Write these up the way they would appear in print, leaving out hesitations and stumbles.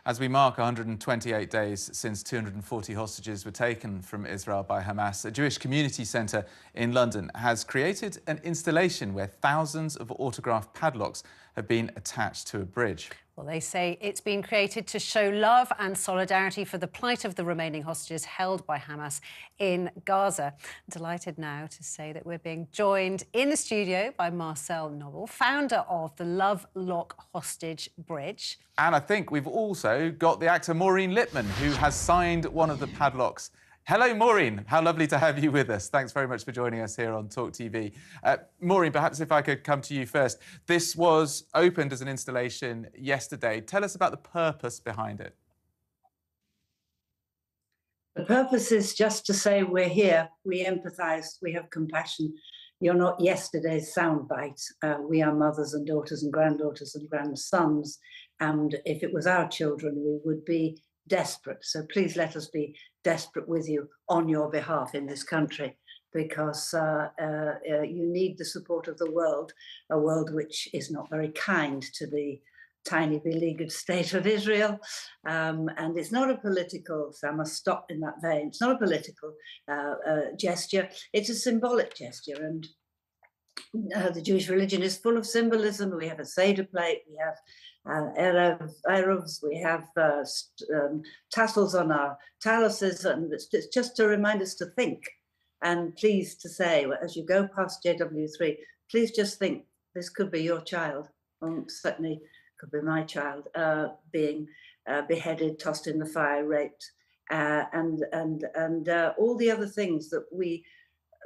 As we mark 128 days since 240 hostages were taken from Israel by Hamas, a Jewish community centre in London has created an installation where thousands of autographed padlocks have been attached to a bridge. Well, they say it's been created to show love and solidarity for the plight of the remaining hostages held by Hamas in Gaza. Delighted now to say that we're being joined in the studio by Marcel Knobil, founder of the Lovelock Hostage Bridge. And I think we've also got the actor Maureen Lipman, who has signed one of the padlocks. Hello, Maureen. How lovely to have you with us. Thanks very much for joining us here on talkTV. Maureen, perhaps if I could come to you first. This was opened as an installation yesterday. Tell us about the purpose behind it. The purpose is just to say we're here, we empathise, we have compassion. You're not yesterday's soundbite. We are mothers and daughters and granddaughters and grandsons. And if it was our children, we would be desperate. So please let us be desperate with you on your behalf in this country, because you need the support of the world, a world which is not very kind to the tiny beleaguered state of Israel. And it's not a political, so I must stop in that vein, it's not a political gesture, it's a symbolic gesture. And the Jewish religion is full of symbolism. We have a Seder plate, we have Erevs, we have tassels on our taluses, and it's just to remind us to think. And please to say, as you go past JW3, please just think, this could be your child, certainly could be my child, being beheaded, tossed in the fire, raped, and all the other things that we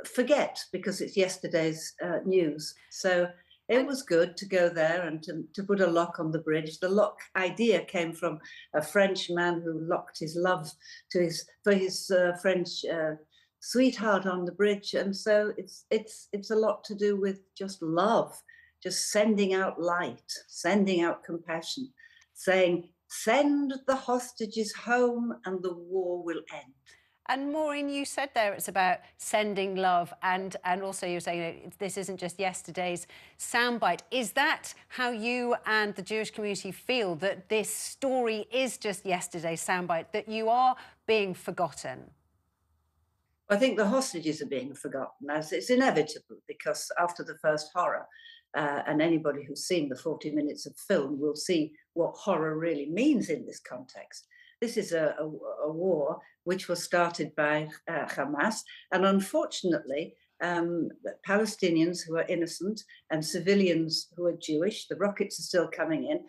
forget because it's yesterday's news. So it was good to go there and to put a lock on the bridge. The lock idea came from a French man who locked his love to for his French sweetheart on the bridge. And so it's a lot to do with just love, just sending out light, sending out compassion, saying, send the hostages home and the war will end. And Maureen, you said there it's about sending love, and also you're saying this isn't just yesterday's soundbite. Is that how you and the Jewish community feel, that this story is just yesterday's soundbite, that you are being forgotten? I think the hostages are being forgotten, as it's inevitable, because after the first horror, and anybody who's seen the 40 minutes of film will see what horror really means in this context. This is a war which was started by Hamas, and unfortunately, Palestinians who are innocent and civilians who are Jewish, the rockets are still coming in,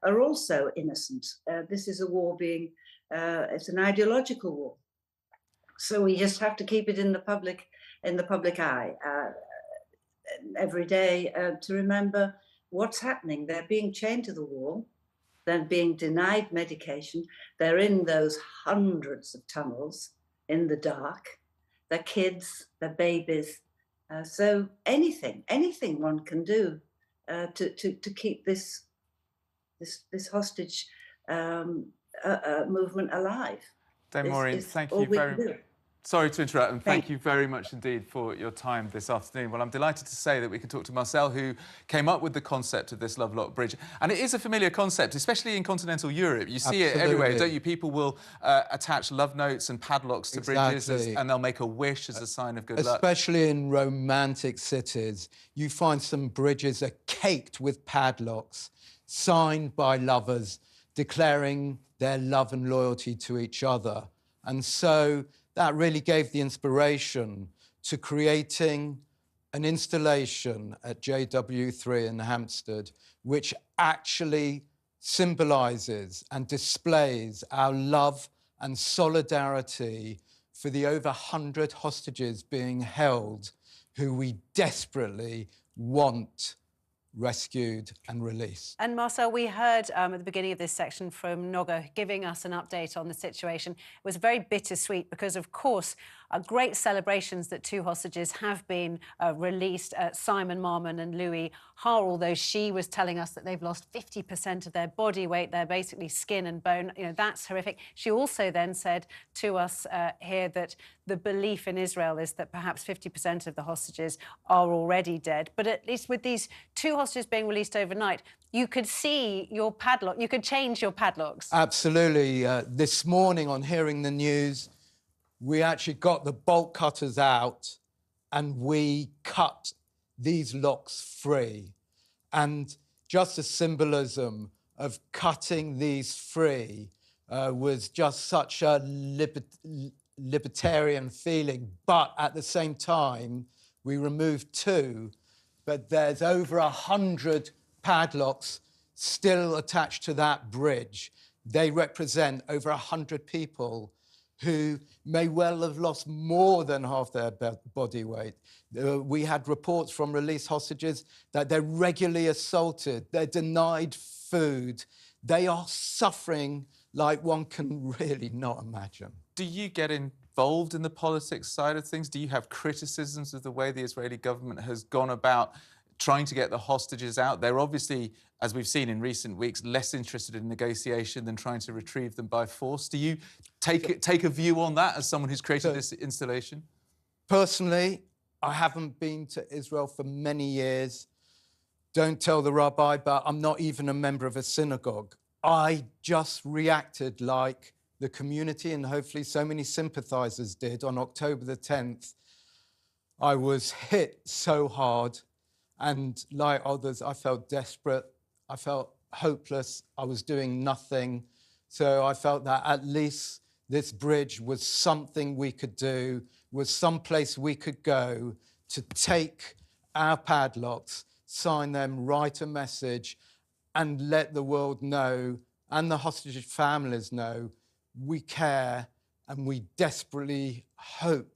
are also innocent. This is a war being, it's an ideological war. So we just have to keep it in the public eye every day to remember what's happening. They're being chained to the wall. They're being denied medication. They're in those hundreds of tunnels in the dark. They're kids, they're babies. So anything one can do to keep this hostage movement alive. Dame Maureen, thank you very much. Sorry to interrupt, and thank you very much indeed for your time this afternoon. Well, I'm delighted to say that we can talk to Marcel, who came up with the concept of this Lovelock Bridge. And it is a familiar concept, especially in continental Europe. You see it everywhere, don't you? People will attach love notes and padlocks to bridges, and they'll make a wish as a sign of good luck. Especially in romantic cities, you find some bridges are caked with padlocks, signed by lovers, declaring their love and loyalty to each other. And so that really gave the inspiration to creating an installation at JW3 in Hampstead, which actually symbolises and displays our love and solidarity for the over 100 hostages being held who we desperately want rescued and released. And Marcel, we heard at the beginning of this section from Noga giving us an update on the situation. It was very bittersweet because, of course, great celebrations that 2 hostages have been released, Simon Marmon and Louis Haar, although she was telling us that they've lost 50% of their body weight. They're basically skin and bone. You know, that's horrific. She also then said to us here that the belief in Israel is that perhaps 50% of the hostages are already dead. But at least with these 2 hostages being released overnight, you could see your padlock, you could change your padlocks. Absolutely. This morning on hearing the news, we actually got the bolt cutters out and we cut these locks free. And just a symbolism of cutting these free was just such a libertarian feeling. But at the same time, we removed 2, but there's over 100 padlocks still attached to that bridge. They represent over 100 people who may well have lost more than half their body weight. We had reports from released hostages that they're regularly assaulted, they're denied food, they are suffering like one can really not imagine. Do you get involved in the politics side of things? Do you have criticisms of the way the Israeli government has gone about trying to get the hostages out? They're obviously, as we've seen in recent weeks, less interested in negotiation than trying to retrieve them by force. Do you take a view on that as someone who's created this installation? Personally, I haven't been to Israel for many years. Don't tell the rabbi, but I'm not even a member of a synagogue. I just reacted like the community and hopefully so many sympathisers did on October the 10th. I was hit so hard. And like others, I felt desperate, I felt hopeless, I was doing nothing. So I felt that at least this bridge was something we could do, was some place we could go to take our padlocks, sign them, write a message, and let the world know, and the hostage families know, we care and we desperately hope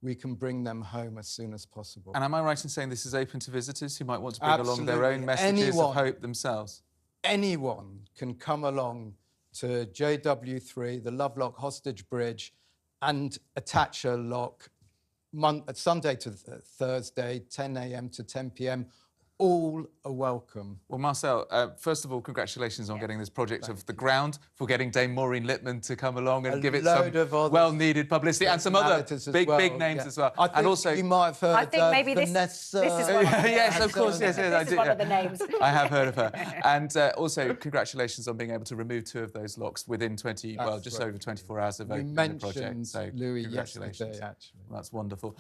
we can bring them home as soon as possible. And am I right in saying this is open to visitors who might want to bring along their own messages of hope themselves? Anyone can come along to JW3, the Lovelock Hostage Bridge, and attach a lock Sunday to Thursday, 10 a.m. to 10 p.m. All are welcome. Well, Marcel, first of all, congratulations on getting this project off the ground, for getting Dame Maureen Lipman to come along and give it some well-needed publicity, and some other big names as well. I think and also, you might have heard I think maybe Vanessa. This is one of the yes, of course, yes, this is one of the names. I have heard of her. And also, congratulations on being able to remove 2 of those locks within just over 24 hours of opening the project. So Louis congratulations. yesterday, actually. That's wonderful.